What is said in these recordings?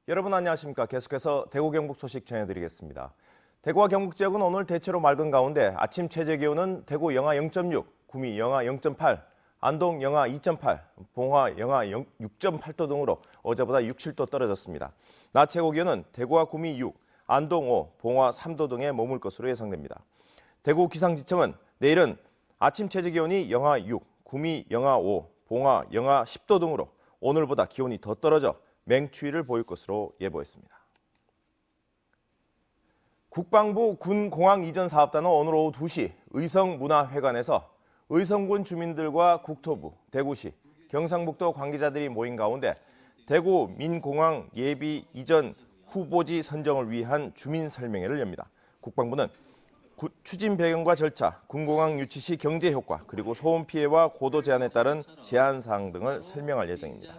여러분 안녕하십니까. 계속해서 대구 경북 소식 전해드리겠습니다. 대구와 경북 지역은 오늘 대체로 맑은 가운데 아침 최저 기온은 대구 영하 0.6, 구미 영하 0.8, 안동 영하 2.8, 봉화 영하 6.8도 등으로 어제보다 6, 7도 떨어졌습니다. 낮 최고 기온은 대구와 구미 6, 안동 5, 봉화 3도 등에 머물 것으로 예상됩니다. 대구 기상지청은 내일은 아침 최저 기온이 영하 6, 구미 영하 5, 봉화 영하 10도 등으로 오늘보다 기온이 더 떨어져 맹추위를 보일 것으로 예보했습니다. 국방부 군공항 이전 사업단은 오늘 오후 2시 의성문화회관에서 의성군 주민들과 국토부, 대구시, 경상북도 관계자들이 모인 가운데 대구 민공항 예비 이전 후보지 선정을 위한 주민 설명회를 엽니다. 국방부는 추진 배경과 절차, 군공항 유치 시 경제 효과, 그리고 소음 피해와 고도 제한에 따른 제한 사항 등을 설명할 예정입니다.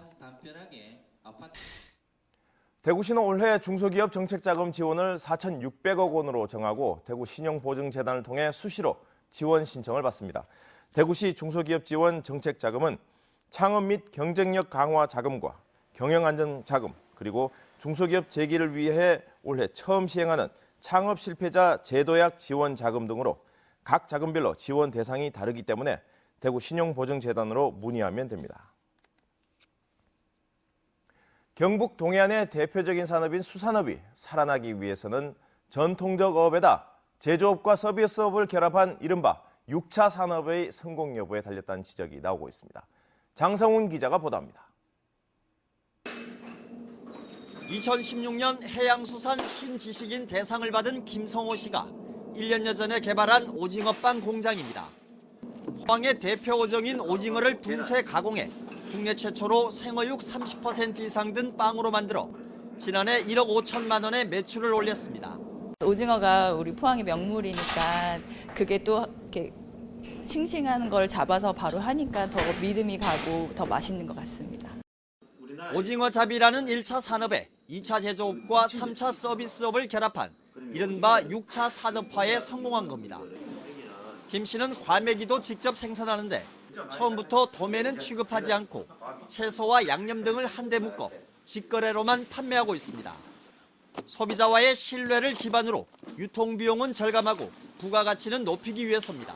대구시는 올해 중소기업 정책자금 지원을 4,600억 원으로 정하고 대구 신용보증재단을 통해 수시로 지원 신청을 받습니다. 대구시 중소기업 지원 정책자금은 창업 및 경쟁력 강화 자금과 경영안전 자금, 그리고 중소기업 재기를 위해 올해 처음 시행하는 창업 실패자 제도약 지원 자금 등으로 각 자금별로 지원 대상이 다르기 때문에 대구 신용보증재단으로 문의하면 됩니다. 경북 동해안의 대표적인 산업인 수산업이 살아나기 위해서는 전통적 어업에다 제조업과 서비스업을 결합한 이른바 6차 산업의 성공 여부에 달렸다는 지적이 나오고 있습니다. 장성훈 기자가 보도합니다. 2016년 해양수산 신지식인 대상을 받은 김성호 씨가 1년여 전에 개발한 오징어빵 공장입니다. 포항의 대표 어종인 오징어를 분쇄 가공해 국내 최초로 생어육 30% 이상 든 빵으로 만들어 지난해 1억 5천만 원의 매출을 올렸습니다. 오징어가 우리 포항의 명물이니까 그게 또 이렇게 싱싱한 걸 잡아서 바로 하니까 더 믿음이 가고 더 맛있는 것 같습니다. 오징어 잡이라는 1차 산업에 2차 제조업과 3차 서비스업을 결합한 이른바 6차 산업화에 성공한 겁니다. 김 씨는 과메기도 직접 생산하는데 처음부터 도매는 취급하지 않고 채소와 양념 등을 한데 묶어 직거래로만 판매하고 있습니다. 소비자와의 신뢰를 기반으로 유통비용은 절감하고 부가가치는 높이기 위해서입니다.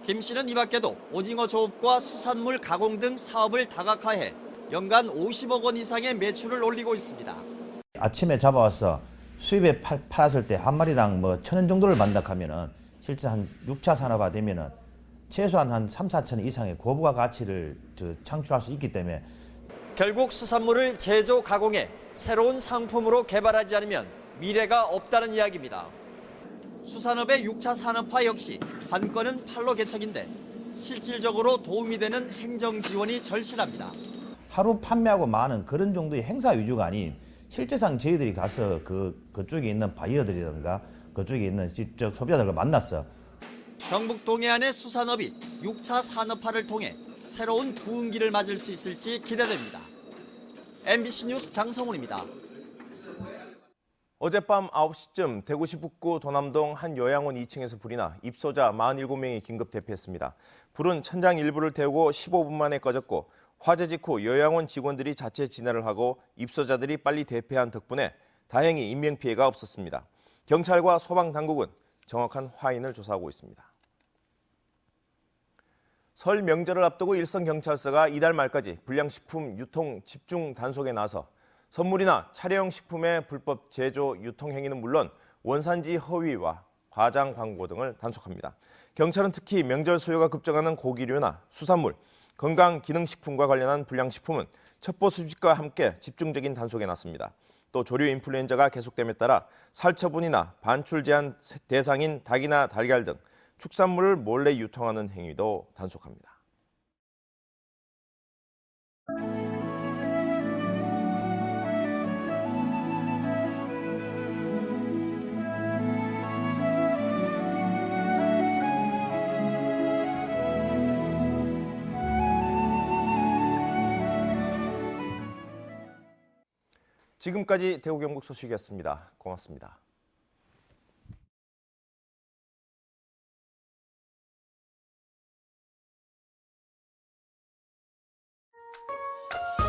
김 씨는 이 밖에도 오징어 조업과 수산물 가공 등 사업을 다각화해 연간 50억 원 이상의 매출을 올리고 있습니다. 아침에 잡아와서 수입에 팔았을 때 한 마리당 1,000원 정도를 받는다 하면은 실제 한 6차 산업화 되면은 최소한 한 3, 4천 원 이상의 고부가 가치를 창출할 수 있기 때문에 결국 수산물을 제조 가공해 새로운 상품으로 개발하지 않으면 미래가 없다는 이야기입니다. 수산업의 6차 산업화 역시 관건은 판로 개척인데 실질적으로 도움이 되는 행정 지원이 절실합니다. 하루 판매하고 마는 그런 정도의 행사 위주가 아닌 실제상 저희들이 가서 그쪽에 있는 바이어들이든가 그쪽에 있는 직접 소비자들과 만났어. 경북 동해안의 수산업이 6차 산업화를 통해 새로운 부흥기를 맞을 수 있을지 기대됩니다. MBC 뉴스 장성훈입니다. 어젯밤 9시쯤 대구시 북구 도남동 한 요양원 2층에서 불이 나 입소자 47명이 긴급 대피했습니다. 불은 천장 일부를 태우고 15분 만에 꺼졌고 화재 직후 요양원 직원들이 자체 진화를 하고 입소자들이 빨리 대피한 덕분에 다행히 인명피해가 없었습니다. 경찰과 소방당국은 정확한 화인을 조사하고 있습니다. 설 명절을 앞두고 일선경찰서가 이달 말까지 불량식품 유통 집중 단속에 나서 선물이나 차례용 식품의 불법 제조, 유통 행위는 물론 원산지 허위와 과장 광고 등을 단속합니다. 경찰은 특히 명절 수요가 급증하는 고기류나 수산물, 건강기능식품과 관련한 불량식품은 첩보 수집과 함께 집중적인 단속에 나섭니다. 또 조류 인플루엔자가 계속됨에 따라 살처분이나 반출 제한 대상인 닭이나 달걀 등 축산물을 몰래 유통하는 행위도 단속합니다. 지금까지 대구 경북 소식이었습니다. 고맙습니다.